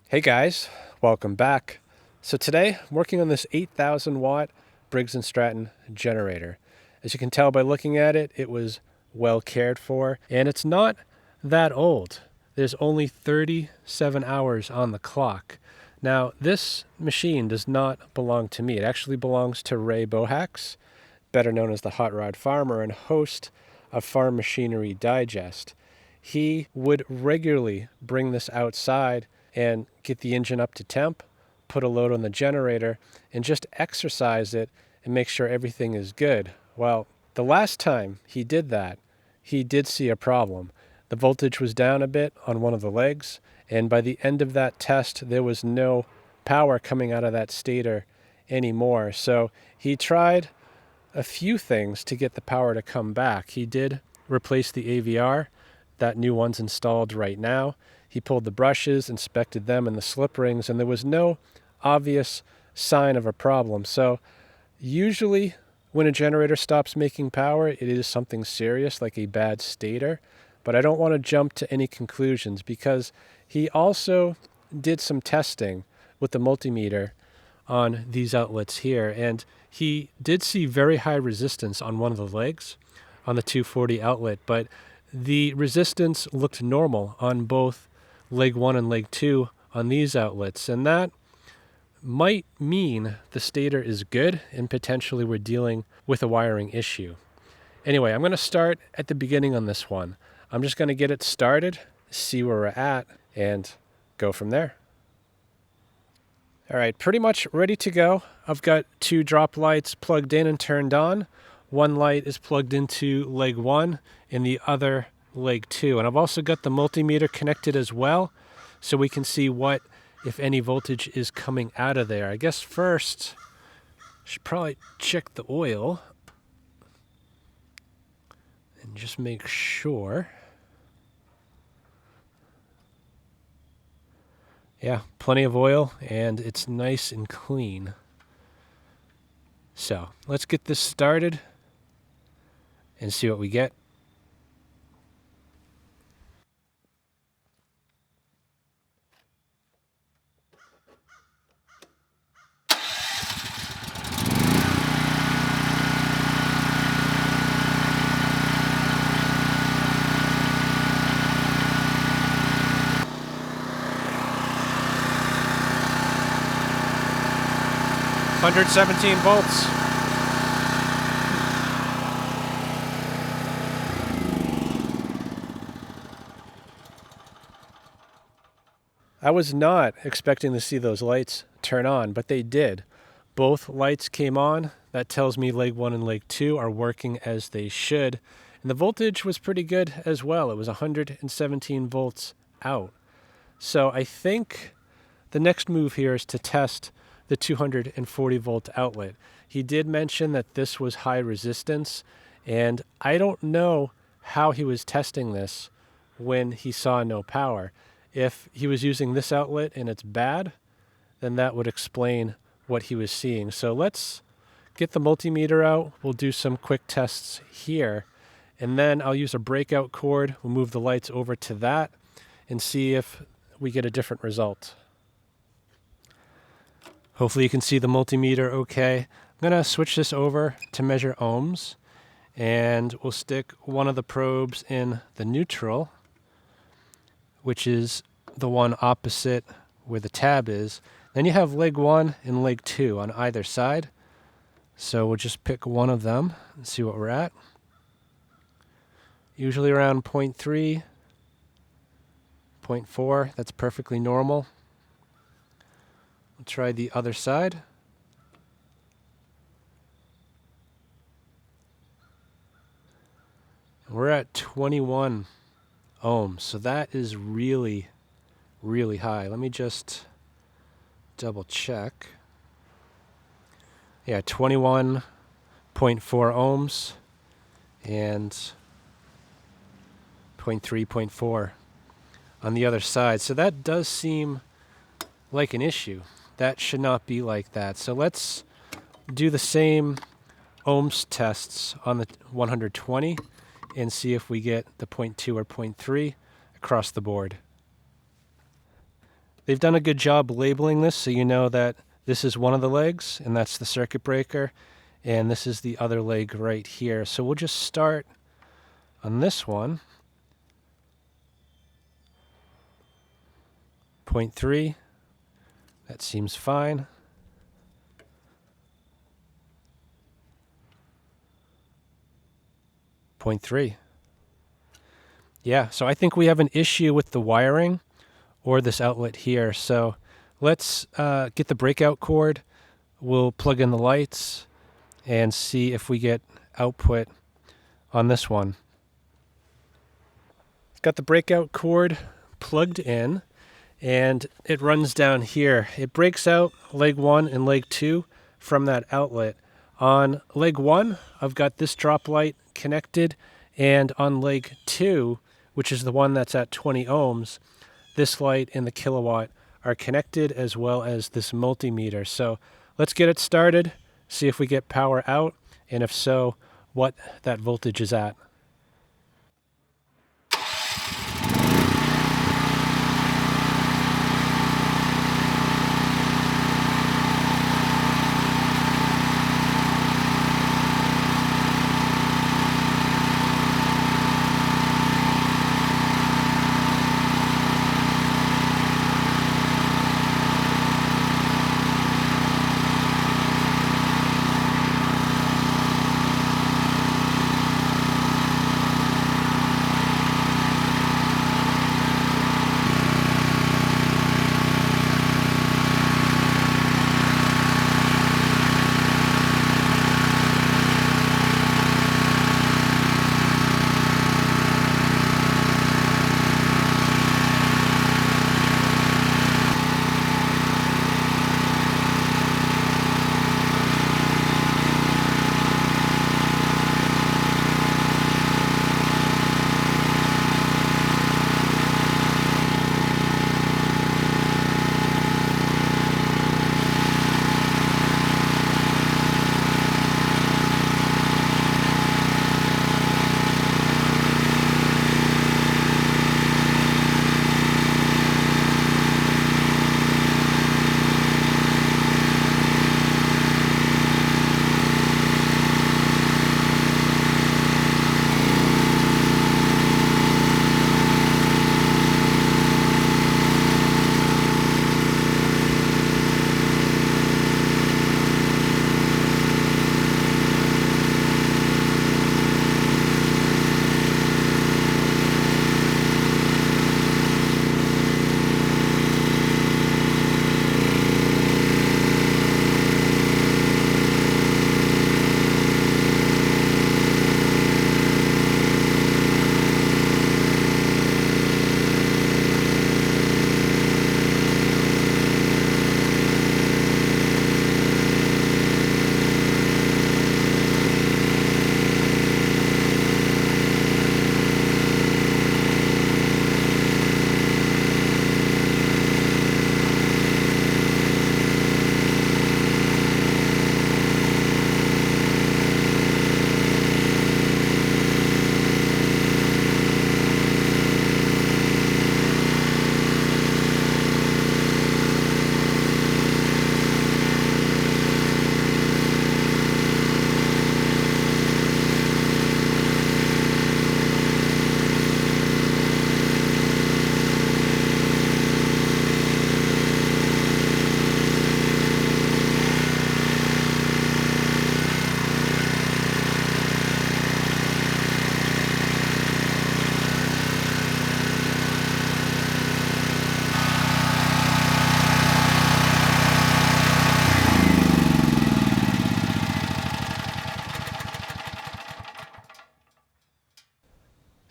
Hey guys, welcome back. So today I'm working on this 8,000 watt Briggs & Stratton generator. As you can tell by looking at it, it was well cared for, and it's not that old. There's only 37 hours on the clock. Now, this machine does not belong to me. It actually belongs to Ray Bohacz, better known as the Hot Rod Farmer and host of Farm Machinery Digest. He would regularly bring this outside and get the engine up to temp, put a load on the generator, and just exercise it and make sure everything is good. Well, the last time he did that, he did see a problem. The voltage was down a bit on one of the legs, and by the end of that test, there was no power coming out of that stator anymore. So he tried a few things to get the power to come back. He did replace the AVR. That new one's installed right now. He pulled the brushes, inspected them and the slip rings, and there was no obvious sign of a problem. So usually when a generator stops making power, it is something serious like a bad stator. But I don't want to jump to any conclusions because he also did some testing with the multimeter on these outlets here, and he did see very high resistance on one of the legs on the 240 outlet, but the resistance looked normal on both leg 1 and leg 2 on these outlets, and that might mean the stator is good and potentially we're dealing with a wiring issue. Anyway, I'm going to start at the beginning on this one. I'm just going to get it started, see where we're at, and go from there. All right, pretty much ready to go. I've got 2 drop lights plugged in and turned on. One light is plugged into leg 1 and the other leg 2. And I've also got the multimeter connected as well, so we can see what, if any, voltage is coming out of there. I guess first, I should probably check the oil and just make sure. Yeah, plenty of oil, and it's nice and clean. So let's get this started and see what we get. $117 volts. I was not expecting to see those lights turn on, but they did. Both lights came on. That tells me leg 1 and leg 2 are working as they should. And the voltage was pretty good as well. It was 117 volts out. So I think the next move here is to test the 240 volt outlet. He did mention that this was high resistance, and I don't know how he was testing this when he saw no power. If he was using this outlet and it's bad, then that would explain what he was seeing. So let's get the multimeter out. We'll do some quick tests here, and then I'll use a breakout cord. We'll move the lights over to that and see if we get a different result. Hopefully you can see the multimeter okay. I'm going to switch this over to measure ohms, and we'll stick one of the probes in the neutral, which is the one opposite where the tab is. Then you have leg 1 and leg 2 on either side. So we'll just pick one of them and see what we're at. Usually around 0.3, 0.4, that's perfectly normal. We'll try the other side. We're at 21 ohms, so that is really, really high. Let me just double check. Yeah, 21.4 ohms and 0.3, 0.4 on the other side. So that does seem like an issue. That should not be like that. So let's do the same ohms tests on the 120 and see if we get the 0.2 or 0.3 across the board. They've done a good job labeling this so you know that this is one of the legs, and that's the circuit breaker, and this is the other leg right here. So we'll just start on this one. 0.3, that seems fine. 0.3. Yeah, so I think we have an issue with the wiring or this outlet here. So let's get the breakout cord. We'll plug in the lights and see if we get output on this one. Got the breakout cord plugged in, and it runs down here. It breaks out leg 1 and leg 2 from that outlet. On leg 1, I've got this drop light connected, and on leg 2, which is the one that's at 20 ohms, this light and the kilowatt are connected, as well as this multimeter. So let's get it started, see if we get power out, and if so, what that voltage is at.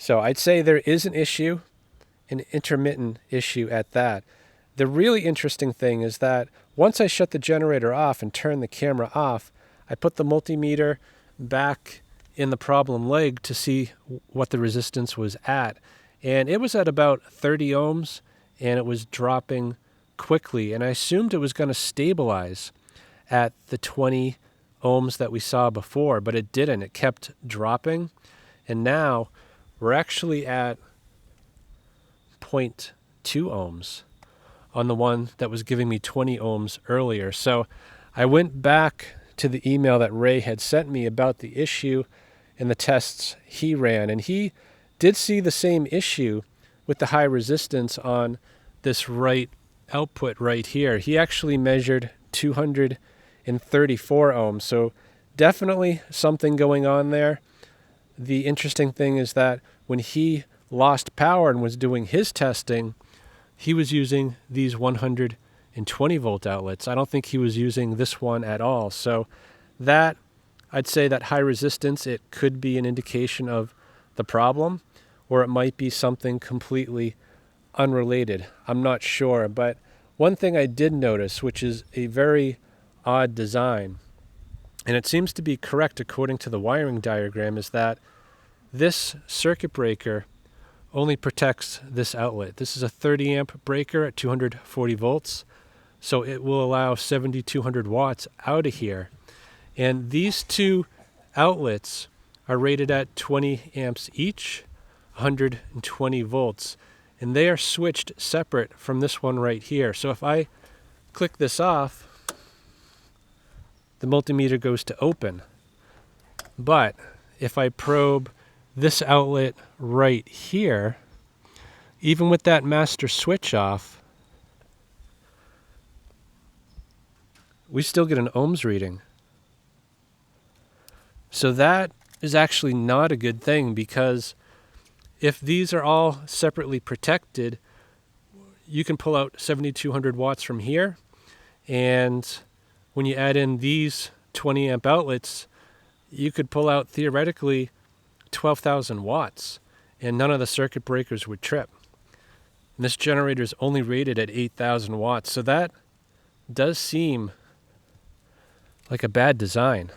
So I'd say there is an issue, an intermittent issue at that. The really interesting thing is that once I shut the generator off and turn the camera off, I put the multimeter back in the problem leg to see what the resistance was at. And it was at about 30 ohms, and it was dropping quickly. And I assumed it was going to stabilize at the 20 ohms that we saw before, but it didn't. It kept dropping. And now we're actually at 0.2 ohms on the one that was giving me 20 ohms earlier. So I went back to the email that Ray had sent me about the issue and the tests he ran, and he did see the same issue with the high resistance on this right output right here. He actually measured 234 ohms, so definitely something going on there. The interesting thing is that when he lost power and was doing his testing, he was using these 120 volt outlets. I don't think he was using this one at all. So that, I'd say that high resistance, it could be an indication of the problem, or it might be something completely unrelated. I'm not sure. But one thing I did notice, which is a very odd design, and it seems to be correct according to the wiring diagram, is that this circuit breaker only protects this outlet. This is a 30 amp breaker at 240 volts, so it will allow 7,200 watts out of here. And these two outlets are rated at 20 amps each, 120 volts, and they are switched separate from this one right here. So if I click this off, the multimeter goes to open. But if I probe this outlet right here, even with that master switch off, we still get an ohms reading. So that is actually not a good thing, because if these are all separately protected, you can pull out 7,200 watts from here, and when you add in these 20 amp outlets, you could pull out theoretically 12,000 watts, and none of the circuit breakers would trip. And this generator is only rated at 8,000 watts, so that does seem like a bad design.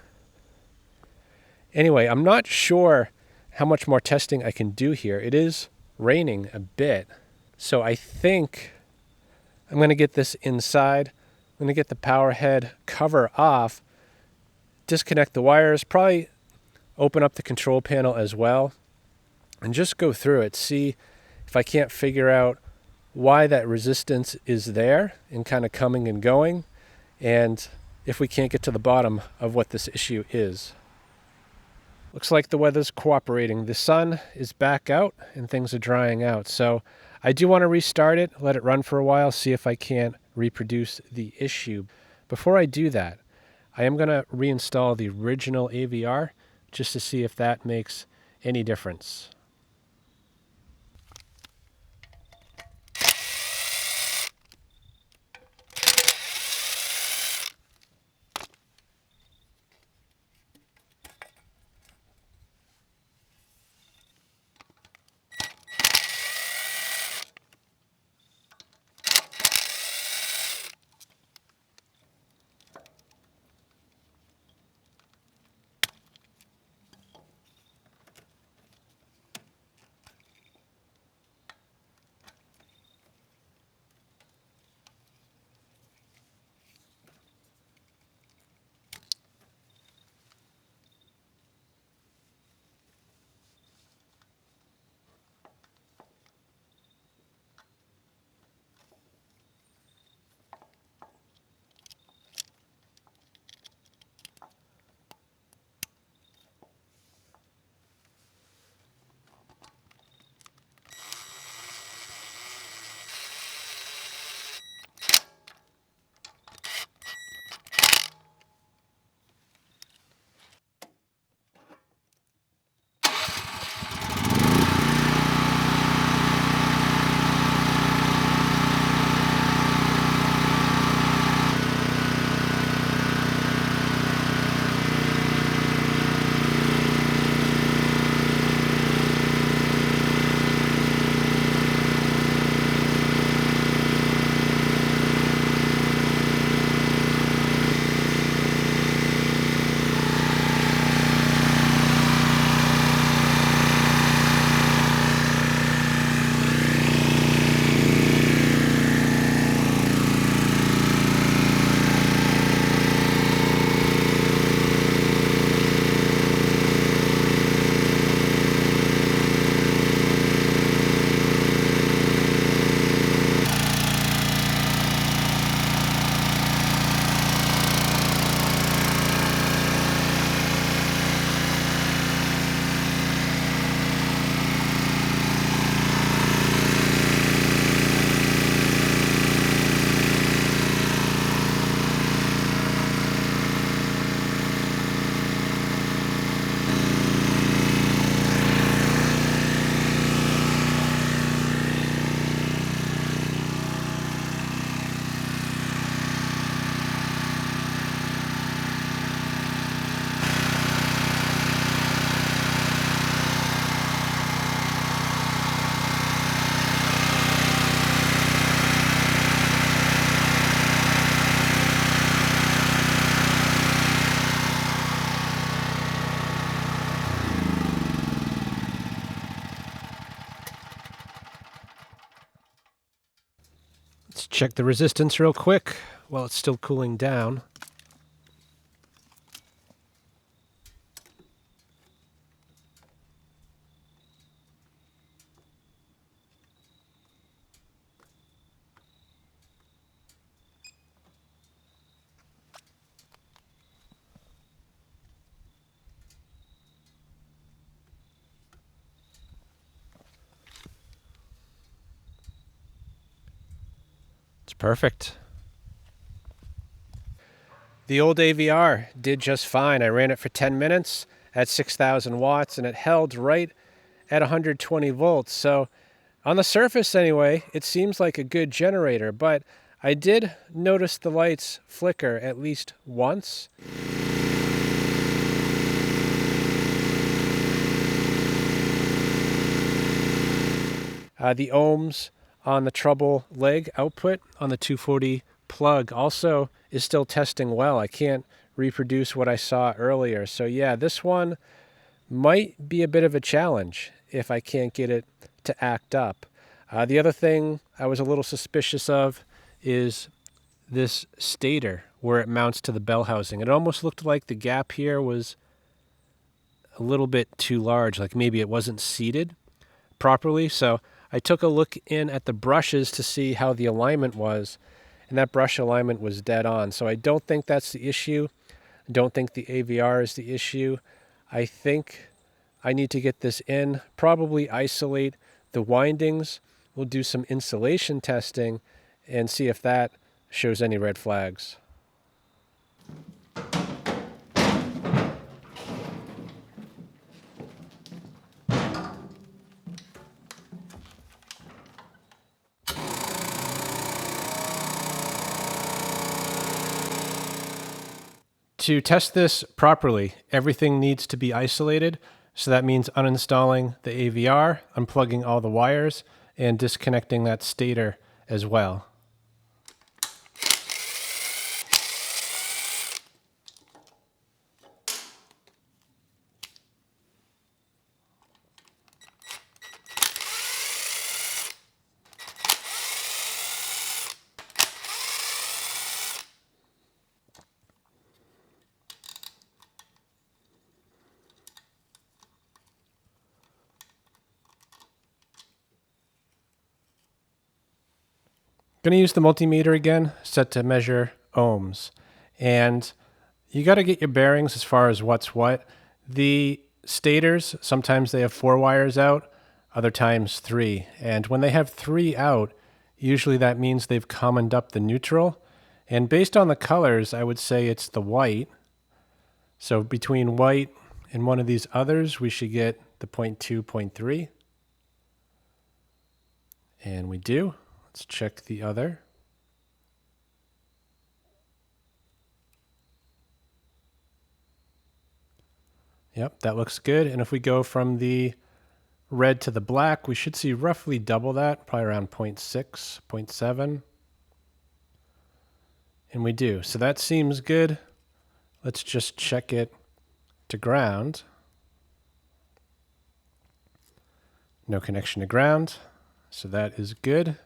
Anyway, I'm not sure how much more testing I can do here. It is raining a bit, so I think I'm going to get this inside. I'm going to get the power head cover off, disconnect the wires, probably open up the control panel as well, and just go through it, see if I can't figure out why that resistance is there and kind of coming and going, and if we can't get to the bottom of what this issue is. Looks like the weather's cooperating. The sun is back out and things are drying out. So I do want to restart it, let it run for a while, see if I can't reproduce the issue. Before I do that, I am going to reinstall the original AVR just to see if that makes any difference. Check the resistance real quick while it's still cooling down. It's perfect. The old AVR did just fine. I ran it for 10 minutes at 6,000 watts and it held right at 120 volts. So on the surface anyway, it seems like a good generator, but I did notice the lights flicker at least once. The ohms on the treble leg output on the 240 plug also is still testing well. I can't reproduce what I saw earlier. So yeah, this one might be a bit of a challenge if I can't get it to act up. The other thing I was a little suspicious of is this stator where it mounts to the bell housing. It almost looked like the gap here was a little bit too large, like maybe it wasn't seated properly. So I took a look in at the brushes to see how the alignment was, and that brush alignment was dead on. So I don't think that's the issue. I don't think the AVR is the issue. I think I need to get this in, probably isolate the windings. We'll do some insulation testing and see if that shows any red flags. To test this properly, everything needs to be isolated. So that means uninstalling the AVR, unplugging all the wires, and disconnecting that stator as well. Going to use the multimeter again, set to measure ohms. And you got to get your bearings as far as what's what. The stators, sometimes they have 4 wires out, other times 3. And when they have 3 out, usually that means they've commoned up the neutral. And based on the colors, I would say it's the white. So between white and one of these others, we should get the 0.2, 0.3. And we do. Let's check the other. Yep, that looks good. And if we go from the red to the black, we should see roughly double that, probably around 0.6, 0.7. And we do. So that seems good. Let's just check it to ground. No connection to ground. So that is good.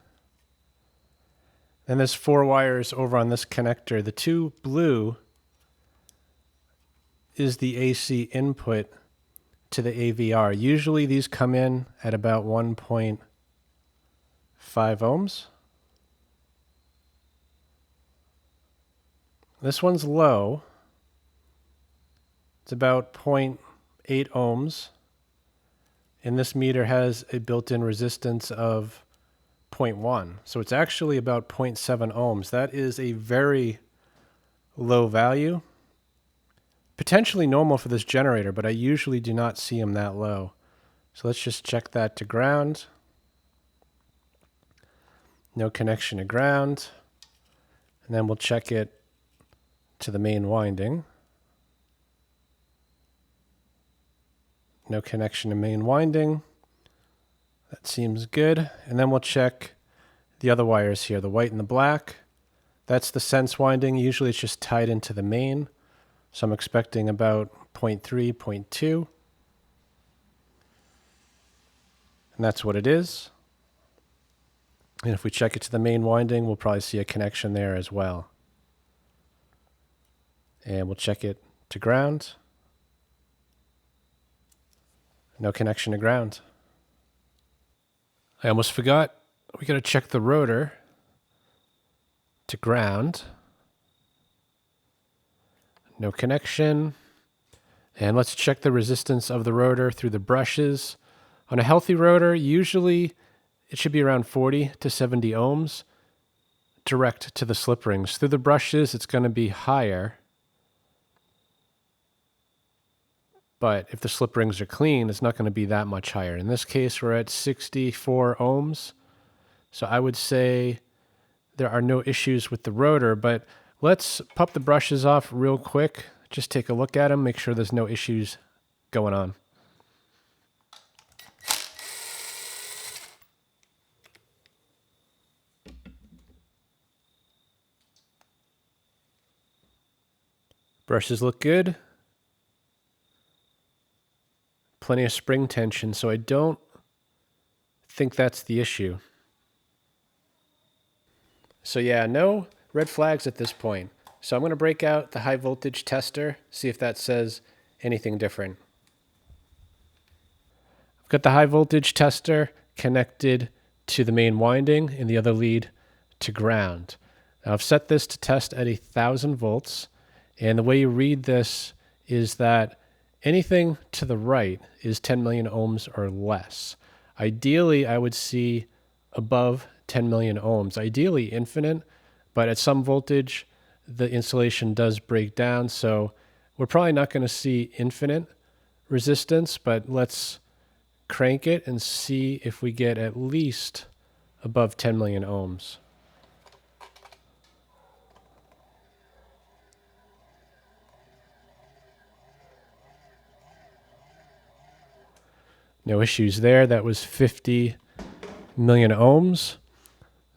Then there's 4 wires over on this connector. The 2 blue is the AC input to the AVR. Usually these come in at about 1.5 ohms. This one's low. It's about 0.8 ohms. And this meter has a built-in resistance of 0.1. So it's actually about 0.7 ohms. That is a very low value. Potentially normal for this generator, but I usually do not see them that low. So let's just check that to ground. No connection to ground. And then we'll check it to the main winding. No connection to main winding. That seems good. And then we'll check the other wires here, the white and the black. That's the sense winding. Usually it's just tied into the main. So I'm expecting about 0.3, 0.2. And that's what it is. And if we check it to the main winding, we'll probably see a connection there as well. And we'll check it to ground. No connection to ground. I almost forgot. We got to check the rotor to ground. No connection. And let's check the resistance of the rotor through the brushes. On a healthy rotor, usually it should be around 40 to 70 ohms direct to the slip rings. Through the brushes, it's going to be higher. But if the slip rings are clean, it's not going to be that much higher. In this case, we're at 64 ohms. So I would say there are no issues with the rotor, but let's pop the brushes off real quick. Just take a look at them, make sure there's no issues going on. Brushes look good. Plenty of spring tension, so I don't think that's the issue. So yeah, no red flags at this point. So I'm going to break out the high voltage tester, see if that says anything different. I've got the high voltage tester connected to the main winding and the other lead to ground. Now I've set this to test at 1,000 volts, and the way you read this is that anything to the right is 10 million ohms or less. Ideally, I would see above 10 million ohms, ideally infinite, but at some voltage, the insulation does break down, so we're probably not going to see infinite resistance, but let's crank it and see if we get at least above 10 million ohms. No issues there. That was 50 million ohms.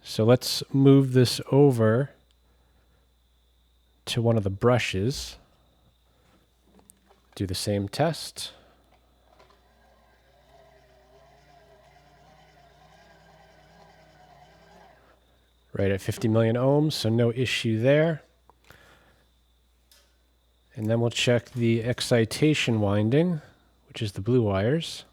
So let's move this over to one of the brushes. Do the same test. Right at 50 million ohms, so no issue there. And then we'll check the excitation winding, which is the blue wires.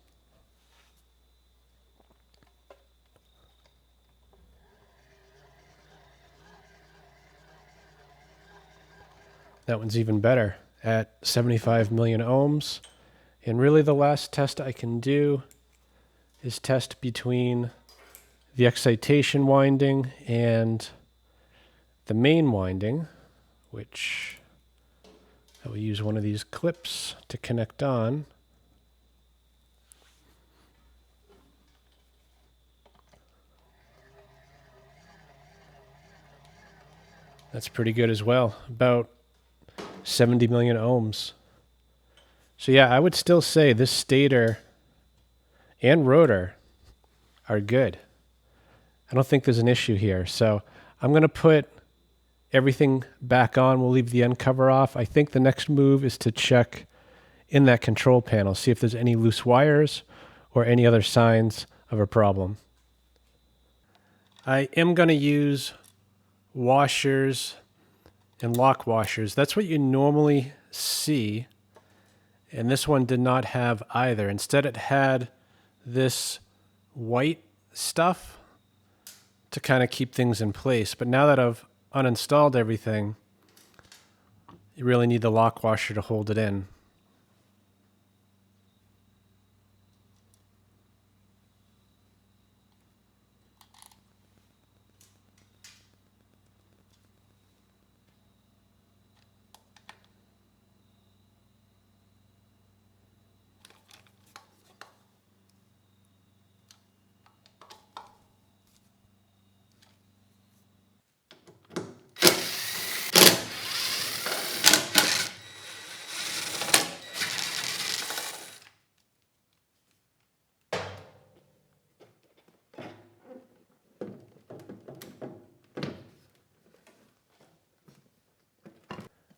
That one's even better at 75 million ohms. And really the last test I can do is test between the excitation winding and the main winding, which I will use one of these clips to connect on. That's pretty good as well, about 70 million ohms. So yeah, I would still say this stator and rotor are good. I don't think there's an issue here. So I'm going to put everything back on. We'll leave the end cover off. I think the next move is to check in that control panel, see if there's any loose wires or any other signs of a problem. I am going to use washers and lock washers. That's what you normally see, and this one did not have either. Instead, it had this white stuff to kind of keep things in place. But now that I've uninstalled everything, you really need the lock washer to hold it in.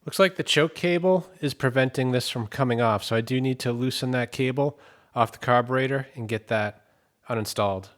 Looks like the choke cable is preventing this from coming off, so I do need to loosen that cable off the carburetor and get that uninstalled.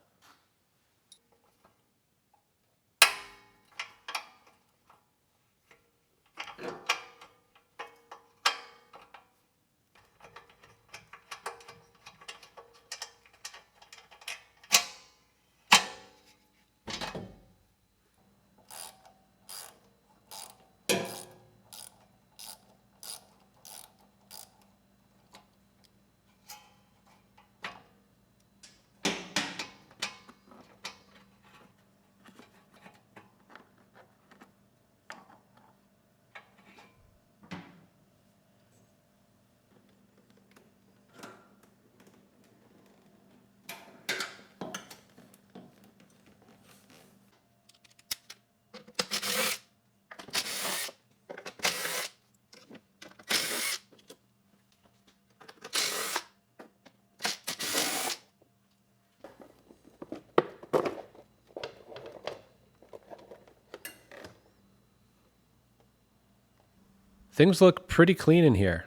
things look pretty clean in here.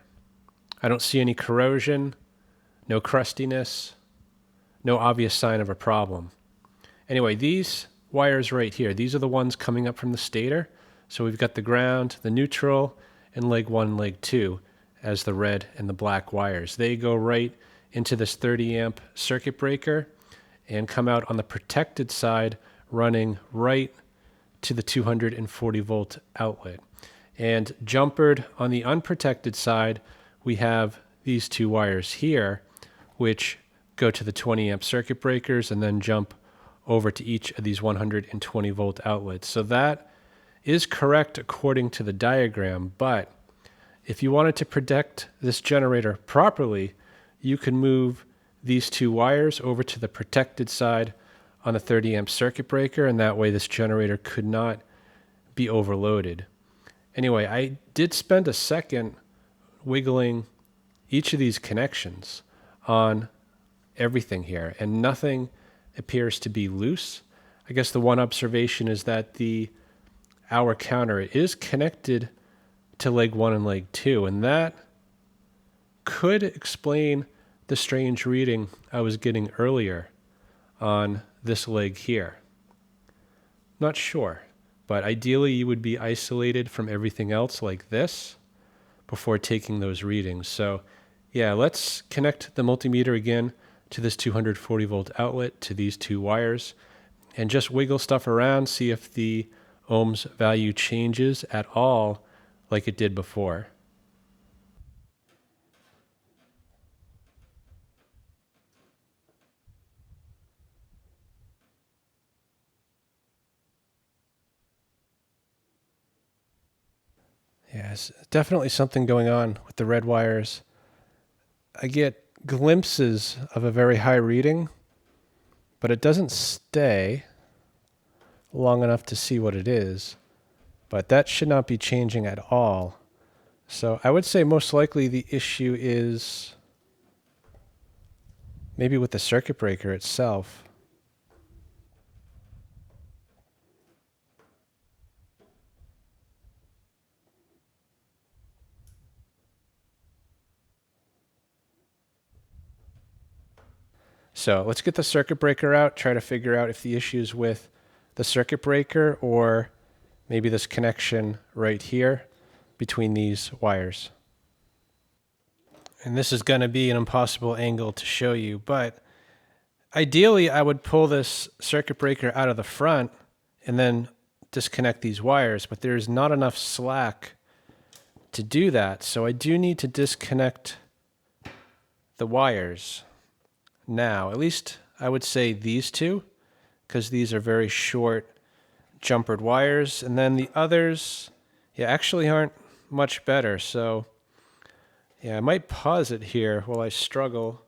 I don't see any corrosion, no crustiness, no obvious sign of a problem. Anyway, these wires right here, these are the ones coming up from the stator. So we've got the ground, the neutral, and leg 1, leg 2 as the red and the black wires. They go right into this 30 amp circuit breaker and come out on the protected side, running right to the 240 volt outlet. And jumpered on the unprotected side, we have these two wires here, which go to the 20 amp circuit breakers and then jump over to each of these 120 volt outlets. So that is correct according to the diagram, but if you wanted to protect this generator properly, you can move these two wires over to the protected side on the 30 amp circuit breaker, and that way this generator could not be overloaded. Anyway, I did spend a second wiggling each of these connections on everything here, and nothing appears to be loose. I guess the one observation is that the hour counter is connected to leg 1 and leg 2, and that could explain the strange reading I was getting earlier on this leg here. Not sure, but ideally you would be isolated from everything else like this before taking those readings. So yeah, let's connect the multimeter again to this 240 volt outlet to these two wires and just wiggle stuff around, see if the ohms value changes at all like it did before. Yes, definitely something going on with the red wires. I get glimpses of a very high reading, but it doesn't stay long enough to see what it is. But that should not be changing at all. So I would say most likely the issue is maybe with the circuit breaker itself. So let's get the circuit breaker out, try to figure out if the issue is with the circuit breaker or maybe this connection right here between these wires. And this is going to be an impossible angle to show you, but ideally I would pull this circuit breaker out of the front and then disconnect these wires, but there's not enough slack to do that. So I do need to disconnect the wires. Now, at least I would say these two, because these are very short jumpered wires, and then the others, yeah, actually aren't much better. So, yeah, I might pause it here while I struggle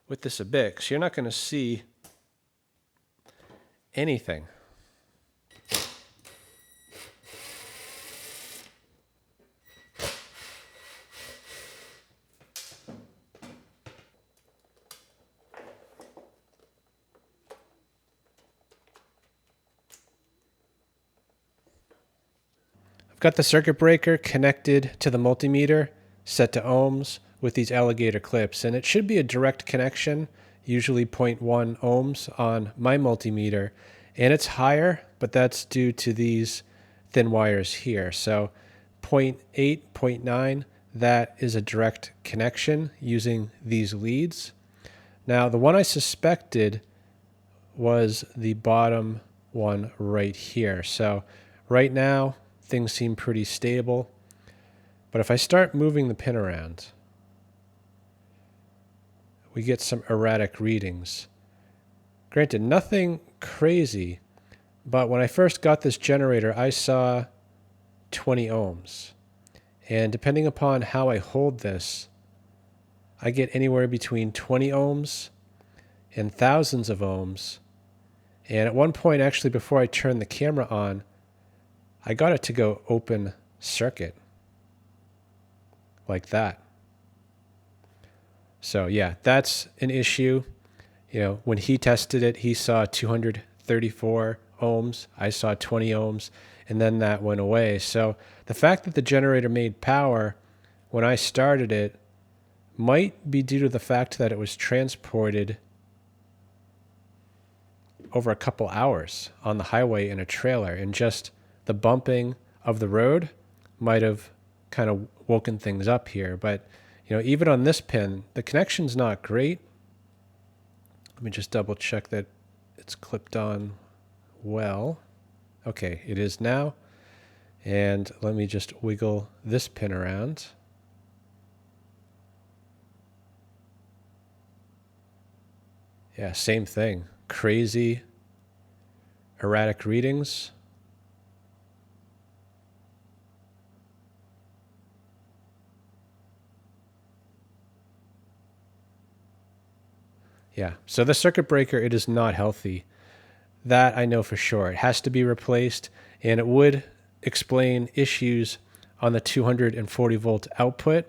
with this a bit, because you're not going to see anything. I've got the circuit breaker connected to the multimeter, set to ohms with these alligator clips, and it should be a direct connection, usually 0.1 ohms on my multimeter, and it's higher, but that's due to these thin wires here. So 0.8, 0.9, that is a direct connection using these leads. Now, the one I suspected was the bottom one right here. So right now, things seem pretty stable, but if I start moving the pin around, we get some erratic readings. Granted, nothing crazy, but when I first got this generator, I saw 20 ohms. And depending upon how I hold this, I get anywhere between 20 ohms and thousands of ohms. And at one point, actually, before I turned the camera on, I got it to go open circuit like that. So yeah, that's an issue. You know, when he tested it, he saw 234 ohms. I saw 20 ohms. and then that went away. So the fact that the generator made power when I started it might be due to the fact that it was transported over a couple hours on the highway in a trailer, and just the bumping of the road might have kind of woken things up here. But even on this pin, the connection's not great. Let me just double check that it's clipped on well. Okay, it is now. And let me just wiggle this pin around. Yeah, same thing. Crazy erratic readings. Yeah, so the circuit breaker, it is not healthy. That I know for sure. It has to be replaced, and it would explain issues on the 240 volt output,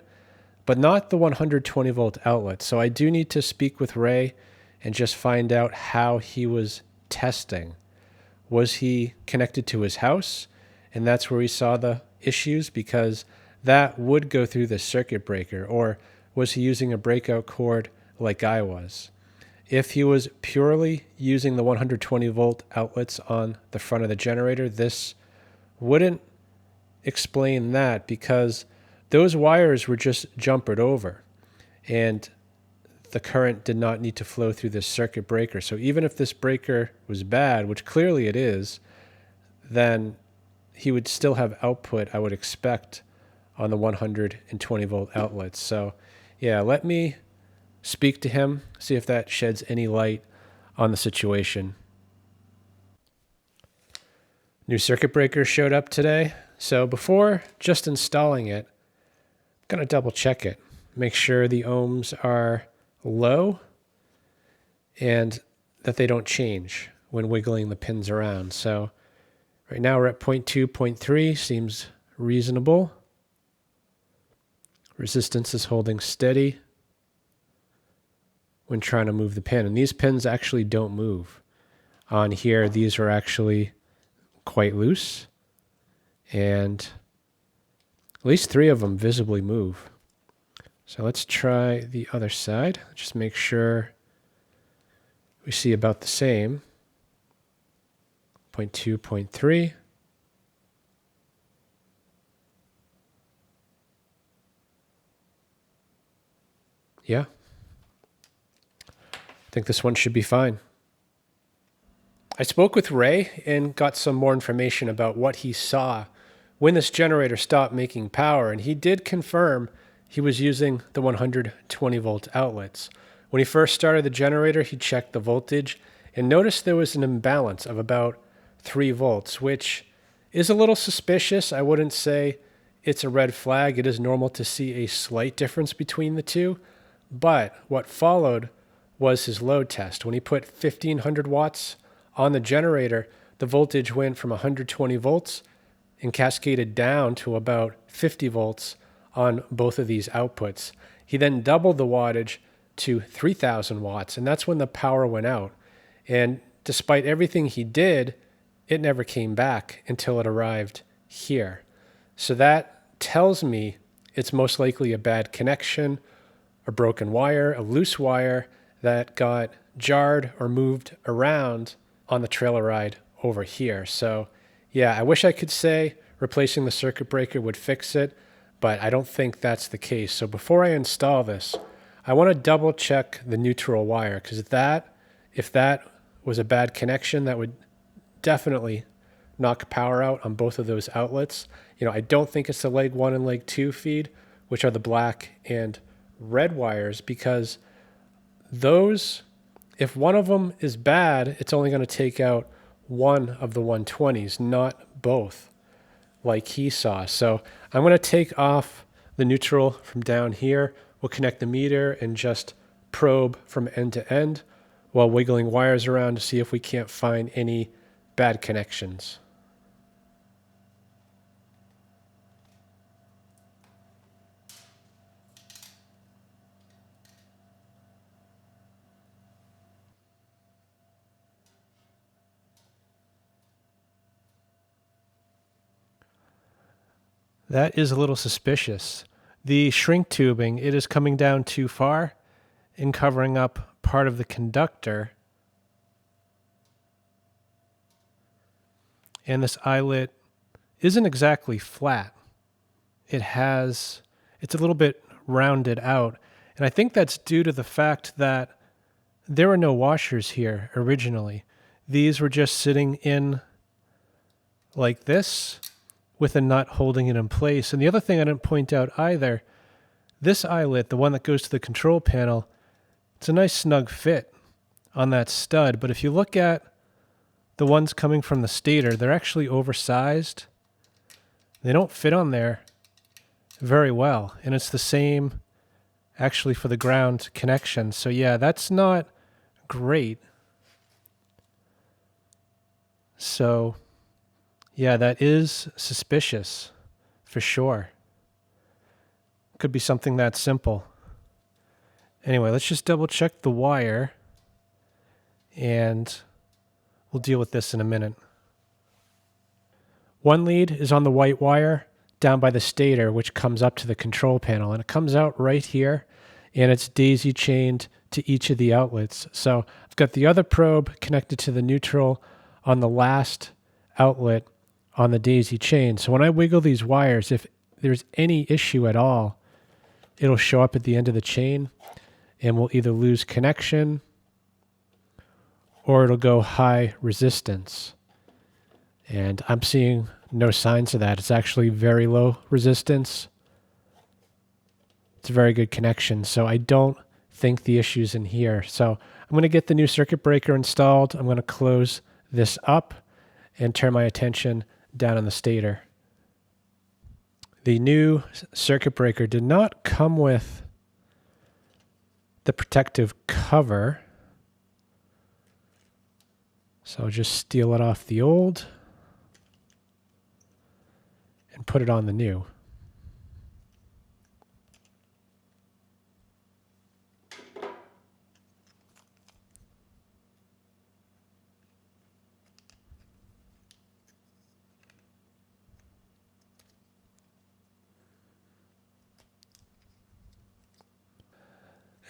but not the 120 volt outlet. So I do need to speak with Ray and just find out how he was testing. Was he connected to his house? And that's where we saw the issues, because that would go through the circuit breaker. Or was he using a breakout cord like I was? If he was purely using the 120 volt outlets on the front of the generator, this wouldn't explain that, because those wires were just jumpered over and the current did not need to flow through this circuit breaker. So even if this breaker was bad, which clearly it is, then he would still have output, I would expect, on the 120 volt outlets. So yeah, let me speak to him, see if that sheds any light on the situation. New circuit breaker showed up today. So before just installing it, I'm going to double check it. Make sure the ohms are low and that they don't change when wiggling the pins around. So right now we're at 0.2, 0.3, seems reasonable. Resistance is holding steady when trying to move the pin. And these pins actually don't move. On here, these are actually quite loose. And at least 3 of them visibly move. So let's try the other side. Just make sure we see about the same. 0.2, 0.3. Yeah. I think this one should be fine. I spoke with Ray and got some more information about what he saw when this generator stopped making power, and he did confirm he was using the 120 volt outlets. When he first started the generator, he checked the voltage and noticed there was an imbalance of about 3 volts, which is a little suspicious. I wouldn't say it's a red flag. It is normal to see a slight difference between the two, but what followed was his load test. When he put 1500 watts on the generator, the voltage went from 120 volts and cascaded down to about 50 volts on both of these outputs. He then doubled the wattage to 3000 watts, and that's when the power went out. And despite everything he did, it never came back until it arrived here. So that tells me it's most likely a bad connection, a broken wire, a loose wire that got jarred or moved around on the trailer ride over here. So yeah, I wish I could say replacing the circuit breaker would fix it, but I don't think that's the case. So before I install this, I want to double check the neutral wire, because if that was a bad connection, that would definitely knock power out on both of those outlets. I don't think it's the leg 1 and leg 2 feed, which are the black and red wires, because those, if one of them is bad, it's only going to take out one of the 120s, not both, like he saw. So I'm going to take off the neutral from down here. We'll connect the meter and just probe from end to end while wiggling wires around to see if we can't find any bad connections. That is a little suspicious. The shrink tubing, it is coming down too far and covering up part of the conductor. And this eyelet isn't exactly flat. It's a little bit rounded out. And I think that's due to the fact that there were no washers here originally. These were just sitting in like this with a nut holding it in place. And the other thing I didn't point out either, this eyelet, the one that goes to the control panel, it's a nice snug fit on that stud. But if you look at the ones coming from the stator, they're actually oversized. They don't fit on there very well. And it's the same actually for the ground connection. So yeah, that's not great. So yeah, that is suspicious for sure. Could be something that simple. Anyway, let's just double check the wire and we'll deal with this in a minute. One lead is on the white wire down by the stator, which comes up to the control panel, and it comes out right here, and it's daisy chained to each of the outlets. So I've got the other probe connected to the neutral on the last outlet on the daisy chain. So when I wiggle these wires, if there's any issue at all, it'll show up at the end of the chain, and we'll either lose connection or it'll go high resistance. And I'm seeing no signs of that. It's actually very low resistance. It's a very good connection. So I don't think the issue's in here. So I'm going to get the new circuit breaker installed. I'm going to close this up and turn my attention down on the stator. The new circuit breaker did not come with the protective cover. So I'll just steal it off the old and put it on the new.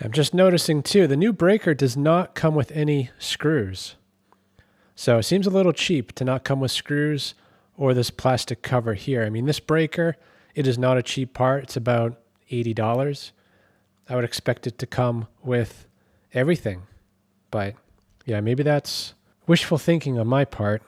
I'm just noticing too, the new breaker does not come with any screws. So it seems a little cheap to not come with screws or this plastic cover here. I mean, this breaker, it is not a cheap part. It's about $80. I would expect it to come with everything. But yeah, maybe that's wishful thinking on my part.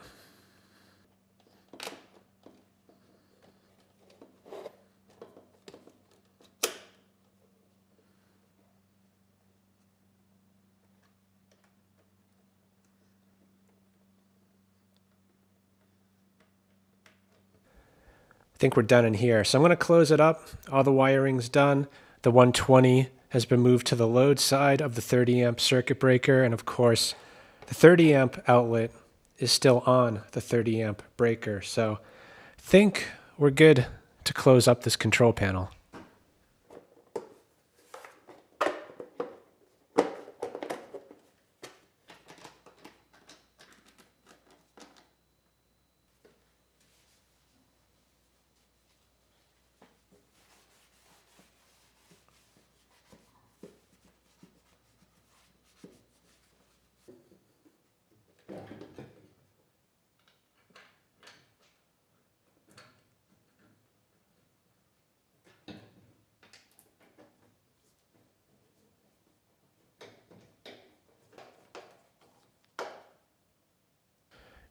I think we're done in here. So I'm going to close it up. All the wiring's done. The 120 has been moved to the load side of the 30 amp circuit breaker. And of course, the 30 amp outlet is still on the 30 amp breaker. So I think we're good to close up this control panel.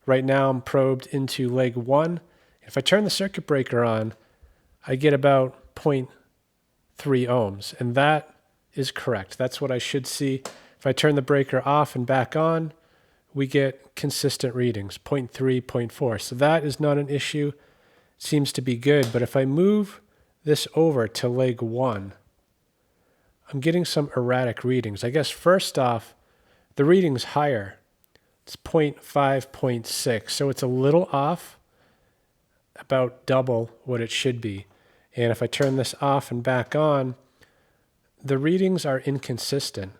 Right now I'm probed into leg 1. If I turn the circuit breaker on, I get about 0.3 ohms, and that is correct. That's what I should see. If I turn the breaker off and back on, we get consistent readings, 0.3, 0.4. So that is not an issue. Seems to be good. But if I move this over to leg 1, I'm getting some erratic readings. I guess first off, the reading's higher. It's 0.5, 0.6. So it's a little off, about double what it should be. And if I turn this off and back on, the readings are inconsistent.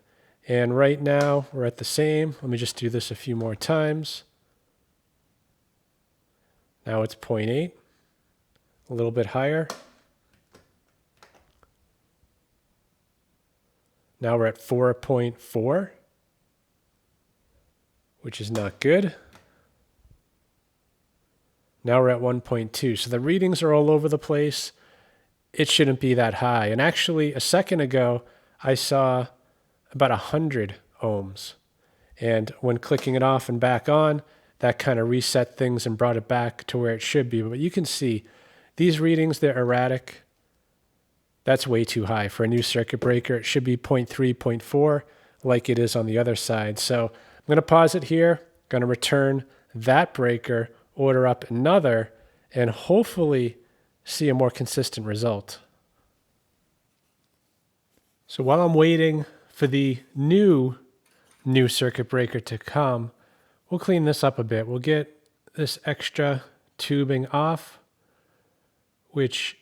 And right now we're at the same. Let me just do this a few more times. Now it's 0.8. a little bit higher. Now we're at 4.4, which is not good. Now we're at 1.2. So the readings are all over the place. It shouldn't be that high. And actually, a second ago, I saw about 100 ohms. And when clicking it off and back on, that kind of reset things and brought it back to where it should be. But you can see these readings, they're erratic. That's way too high for a new circuit breaker. It should be 0.3, 0.4 like it is on the other side. So I'm going to pause it here, going to return that breaker, order up another, and hopefully see a more consistent result. So while I'm waiting for the new circuit breaker to come, we'll clean this up a bit. We'll get this extra tubing off, which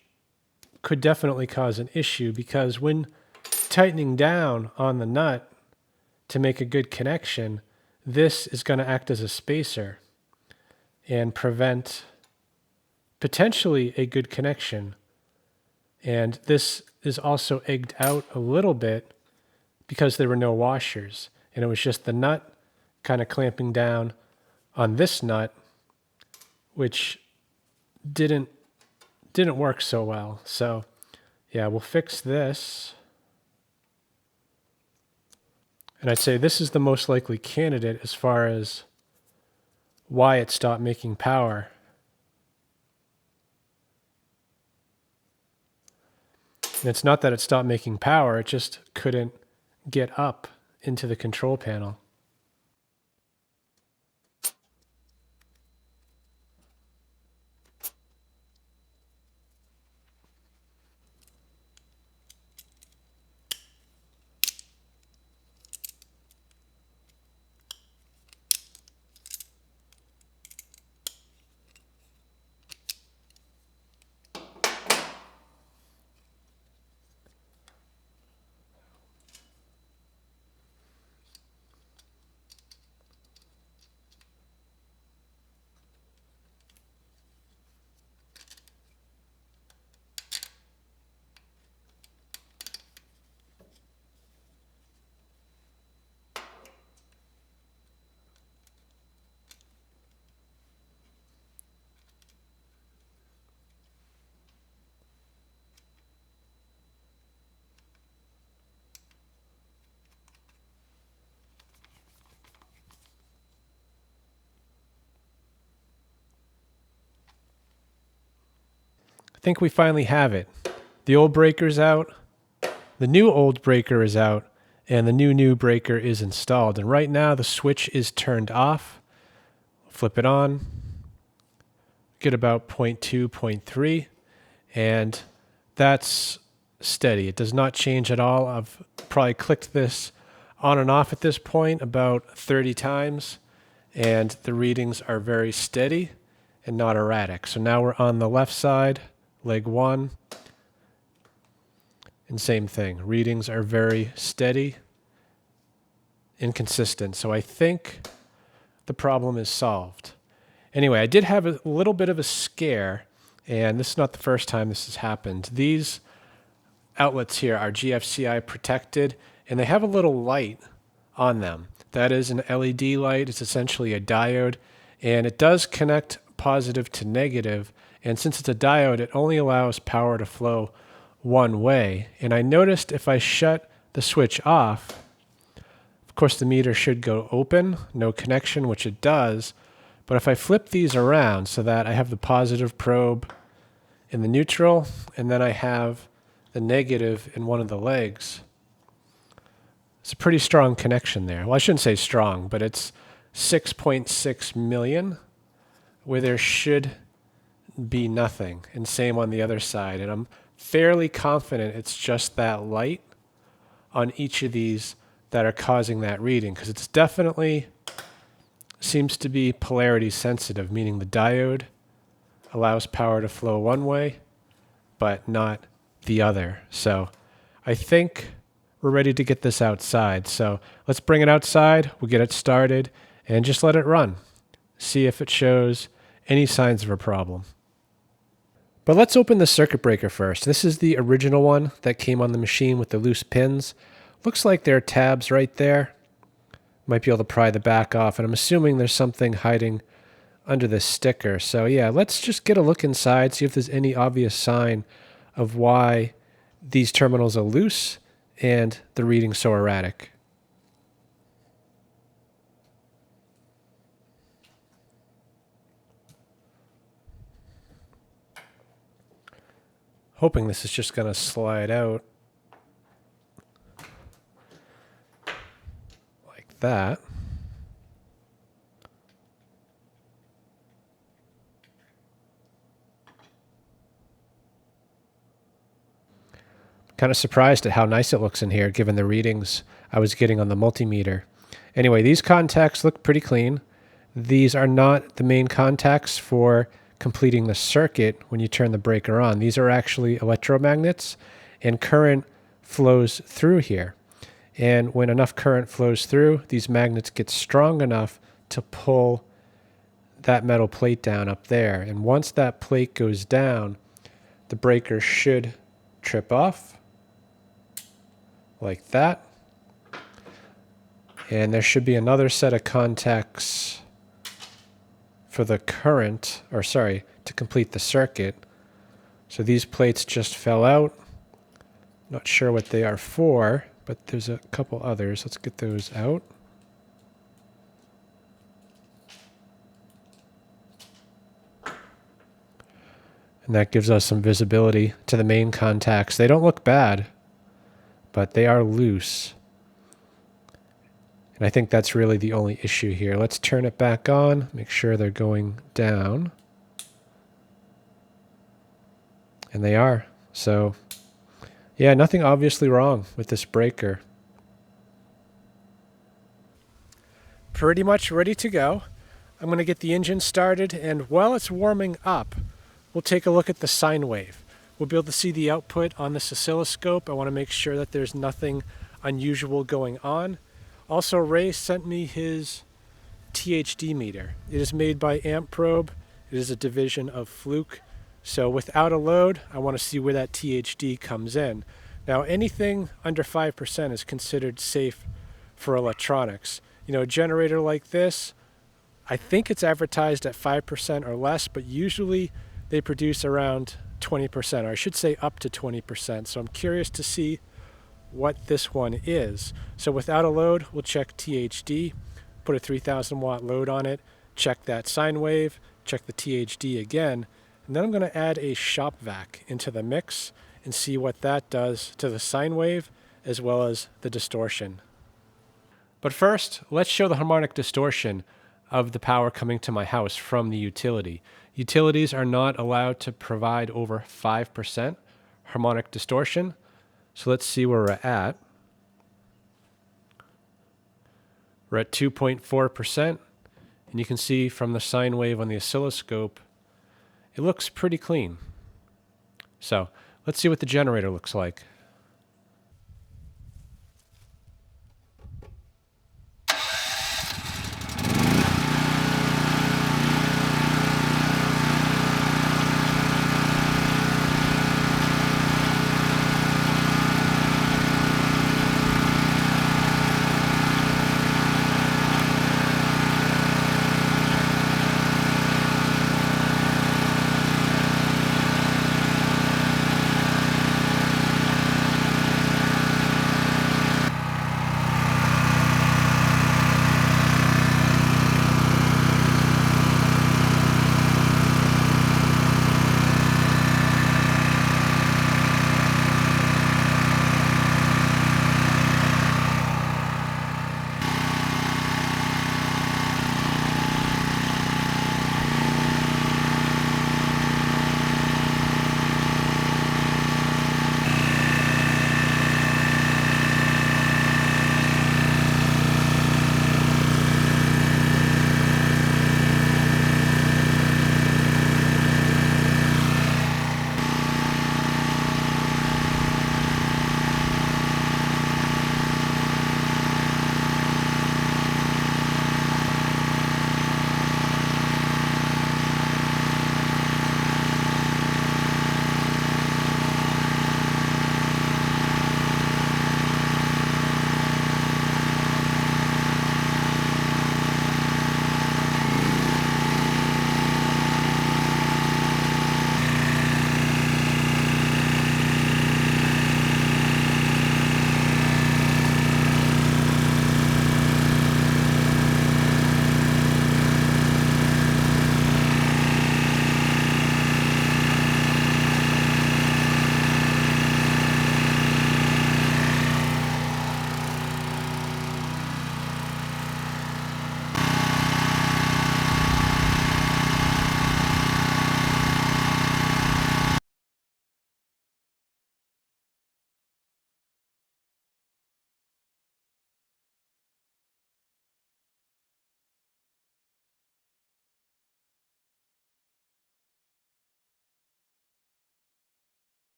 could definitely cause an issue because when tightening down on the nut to make a good connection, this is going to act as a spacer and prevent potentially a good connection. And this is also egged out a little bit because there were no washers and it was just the nut kind of clamping down on this nut, which didn't work so well. So yeah, we'll fix this. And I'd say this is the most likely candidate as far as why it stopped making power. And it's not that it stopped making power, it just couldn't get up into the control panel. I think we finally have it. The old breaker's out, the new old breaker is out, and the new breaker is installed. And right now the switch is turned off. Flip it on, get about 0.2, 0.3, and that's steady. It does not change at all. I've probably clicked this on and off at this point about 30 times, and the readings are very steady and not erratic. So now we're on the left side, leg 1, and same thing. Readings are very steady and consistent. So I think the problem is solved. Anyway, I did have a little bit of a scare, and this is not the first time this has happened. These outlets here are GFCI protected, and they have a little light on them. That is an LED light. It's essentially a diode, and it does connect positive to negative. And since it's a diode, it only allows power to flow one way. And I noticed if I shut the switch off, of course the meter should go open, no connection, which it does. But if I flip these around so that I have the positive probe in the neutral, and then I have the negative in one of the legs, it's a pretty strong connection there. Well, I shouldn't say strong, but it's 6.6 million, where there should be nothing, and same on the other side. And I'm fairly confident it's just that light on each of these that are causing that reading, because it's definitely seems to be polarity sensitive, meaning the diode allows power to flow one way but not the other. So I think we're ready to get this outside. So let's bring it outside, we'll get it started, and just let it run. See if it shows any signs of a problem. But let's open the circuit breaker first. This is the original one that came on the machine with the loose pins. Looks like there are tabs right there. Might be able to pry the back off, and I'm assuming there's something hiding under this sticker. So yeah, let's just get a look inside, see if there's any obvious sign of why these terminals are loose and the reading so erratic. Hoping this is just going to slide out like that. Kind of surprised at how nice it looks in here given the readings I was getting on the multimeter. Anyway, these contacts look pretty clean. These are not the main contacts for completing the circuit when you turn the breaker on. These are actually electromagnets, and current flows through here. And when enough current flows through, these magnets get strong enough to pull that metal plate down up there. And once that plate goes down, the breaker should trip off like that. And there should be another set of contacts for the current, or sorry, to complete the circuit. So these plates just fell out. Not sure what they are for, but there's a couple others. Let's get those out. And that gives us some visibility to the main contacts. They don't look bad, but they are loose. And I think that's really the only issue here. Let's turn it back on, make sure they're going down. And they are. So, yeah, nothing obviously wrong with this breaker. Pretty much ready to go. I'm going to get the engine started, and while it's warming up, we'll take a look at the sine wave. We'll be able to see the output on this oscilloscope. I want to make sure that there's nothing unusual going on. Also, Ray sent me his THD meter. It is made by Amp Probe. It is a division of Fluke. So without a load, I want to see where that THD comes in. Now, anything under 5% is considered safe for electronics. You know, a generator like this, I think it's advertised at 5% or less, but usually they produce around 20%, or I should say up to 20%. So I'm curious to see what this one is. So without a load, we'll check THD, put a 3000 watt load on it, check that sine wave, check the THD again, and then I'm going to add a shop vac into the mix and see what that does to the sine wave as well as the distortion. But first, let's show the harmonic distortion of the power coming to my house from the utility. Utilities are not allowed to provide over 5% harmonic distortion. So let's see where we're at. We're at 2.4%, and you can see from the sine wave on the oscilloscope, it looks pretty clean. So let's see what the generator looks like.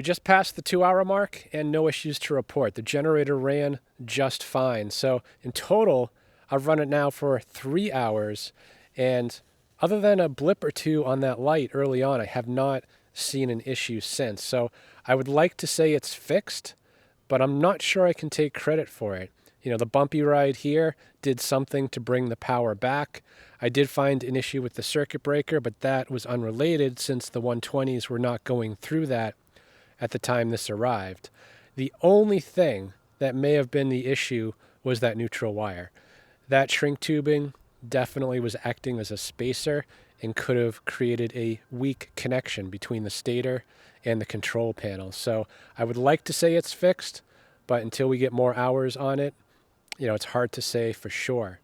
just passed the 2-hour mark and no issues to report. The generator ran just fine. So in total, I've run it now for 3 hours, and other than a blip or two on that light early on, I have not seen an issue since. So I would like to say it's fixed, but I'm not sure I can take credit for it. You know, the bumpy ride here did something to bring the power back. I did find an issue with the circuit breaker, but that was unrelated since the 120s were not going through that at the time this arrived. The only thing that may have been the issue was that neutral wire. That shrink tubing definitely was acting as a spacer and could have created a weak connection between the stator and the control panel. So I would like to say it's fixed, but until we get more hours on it, you know, it's hard to say for sure.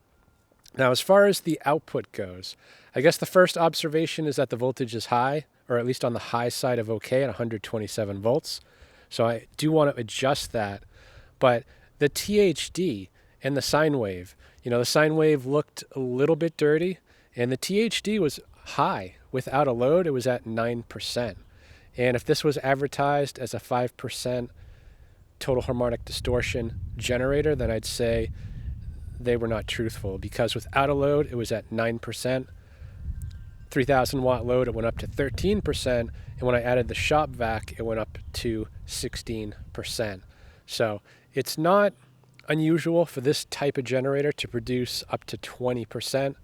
Now, as far as the output goes, I guess the first observation is that the voltage is high, or at least on the high side of okay at 127 volts. So I do want to adjust that. But the THD and the sine wave, you know, the sine wave looked a little bit dirty, and the THD was high. Without a load, it was at 9%. And if this was advertised as a 5% total harmonic distortion generator, then I'd say they were not truthful, because without a load, it was at 9%. 3,000 watt load, it went up to 13%. And when I added the shop vac, it went up to 16%. So it's not unusual for this type of generator to produce up to 20%.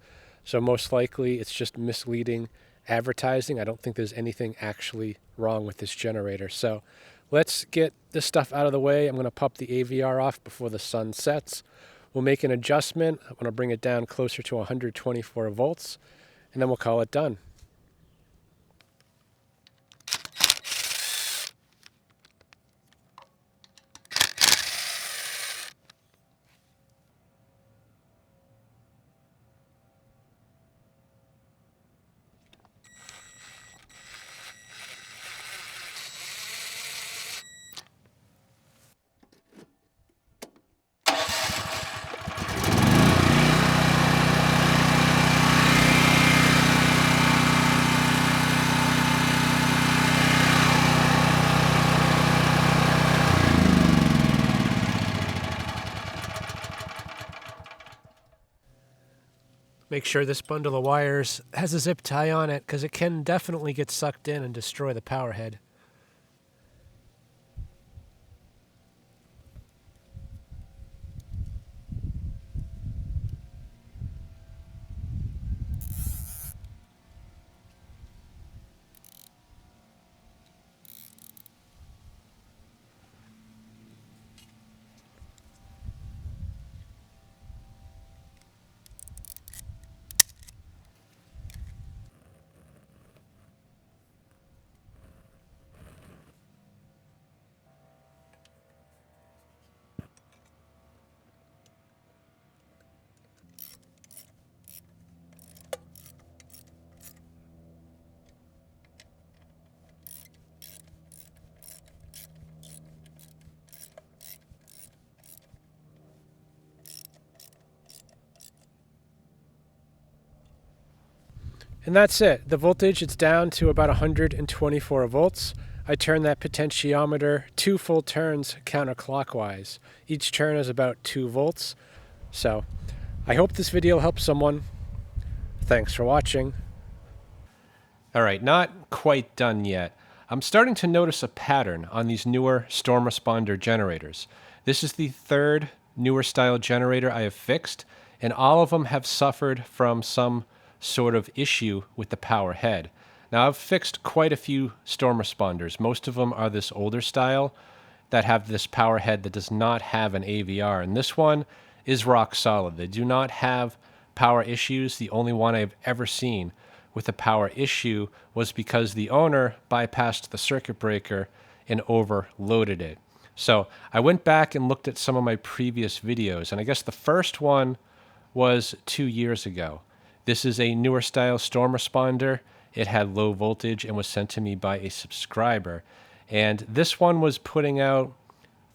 So most likely it's just misleading advertising. I don't think there's anything actually wrong with this generator. So let's get this stuff out of the way. I'm going to pop the AVR off before the sun sets. We'll make an adjustment. I'm going to bring it down closer to 124 volts, and then we'll call it done. Make sure this bundle of wires has a zip tie on it, because it can definitely get sucked in and destroy the power head. And that's it. The voltage, it's down to about 124 volts. I turn that potentiometer 2 full turns counterclockwise. Each turn is about 2 volts. So I hope this video helps someone. Thanks for watching. All right, not quite done yet. I'm starting to notice a pattern on these newer storm responder generators. This is the third newer style generator I have fixed, and all of them have suffered from some sort of issue with the power head. Now, I've fixed quite a few storm responders. Most of them are this older style that have this power head that does not have an AVR, and this one is rock solid. They do not have power issues. The only one I've ever seen with a power issue was because the owner bypassed the circuit breaker and overloaded it. So I went back and looked at some of my previous videos, and I guess the first one was 2 years ago. This is a newer style storm responder. It had low voltage and was sent to me by a subscriber. And this one was putting out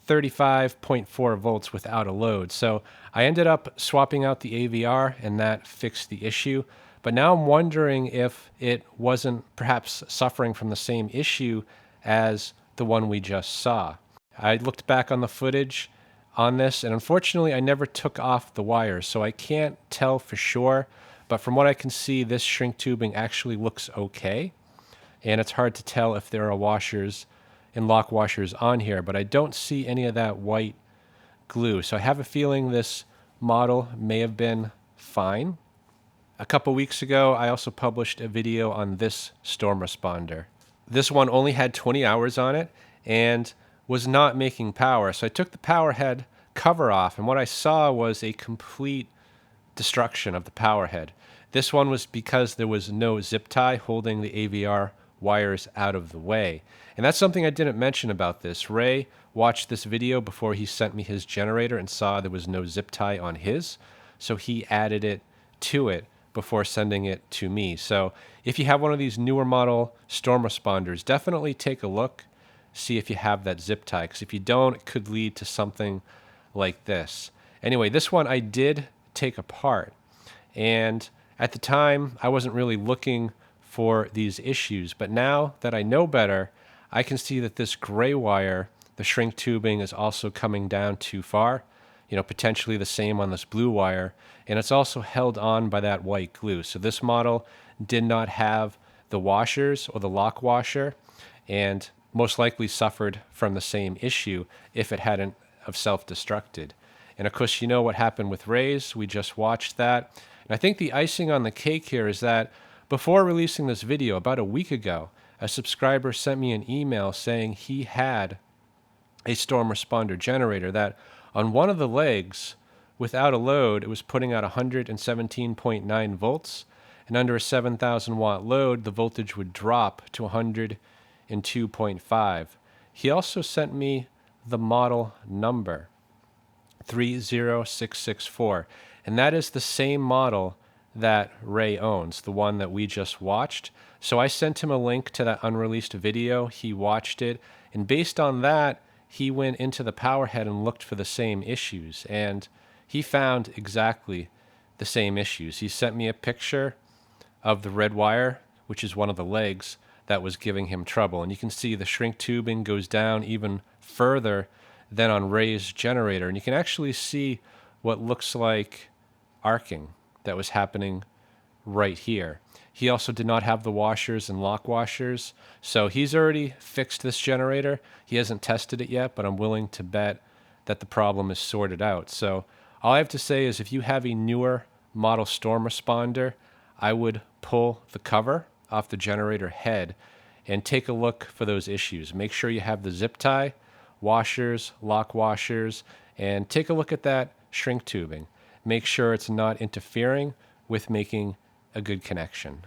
35.4 volts without a load. So I ended up swapping out the AVR, and that fixed the issue. But now I'm wondering if it wasn't perhaps suffering from the same issue as the one we just saw. I looked back on the footage on this, and unfortunately I never took off the wires, so I can't tell for sure, but from what I can see, this shrink tubing actually looks okay, and it's hard to tell if there are washers and lock washers on here, but I don't see any of that white glue, so I have a feeling this model may have been fine. A couple weeks ago, I also published a video on this storm responder. This one only had 20 hours on it and was not making power. So I took the power head cover off, and what I saw was a complete destruction of the power head. This one was because there was no zip tie holding the AVR wires out of the way. And that's something I didn't mention about this. Ray watched this video before he sent me his generator and saw there was no zip tie on his, so he added it to it before sending it to me. So if you have one of these newer model storm responders, definitely take a look, see if you have that zip tie, because if you don't, it could lead to something like this. Anyway, this one I did take apart, and at the time I wasn't really looking for these issues, but now that I know better, I can see that this gray wire, the shrink tubing, is also coming down too far, potentially the same on this blue wire, and it's also held on by that white glue. So this model did not have the washers or the lock washer, and most likely suffered from the same issue if it hadn't have self-destructed. And of course, you know what happened with Ray's. We just watched that. And I think the icing on the cake here is that before releasing this video, about a week ago, a subscriber sent me an email saying he had a storm responder generator that on one of the legs, without a load, it was putting out 117.9 volts, and under a 7,000 watt load, the voltage would drop to 102.5. He also sent me the model number, 30664, and that is the same model that Ray owns, the one that we just watched. So I sent him a link to that unreleased video. He watched it, and based on that, he went into the power head and looked for the same issues, and he found exactly the same issues. He sent me a picture of the red wire, which is one of the legs that was giving him trouble, and you can see the shrink tubing goes down even further than on Ray's generator, and you can actually see what looks like arcing that was happening right here. He also did not have the washers and lock washers, so he's already fixed this generator. He hasn't tested it yet, but I'm willing to bet that the problem is sorted out. So all I have to say is if you have a newer model storm responder, I would pull the cover off the generator head and take a look for those issues. Make sure you have the zip tie, washers, lock washers, and take a look at that shrink tubing. Make sure it's not interfering with making a good connection.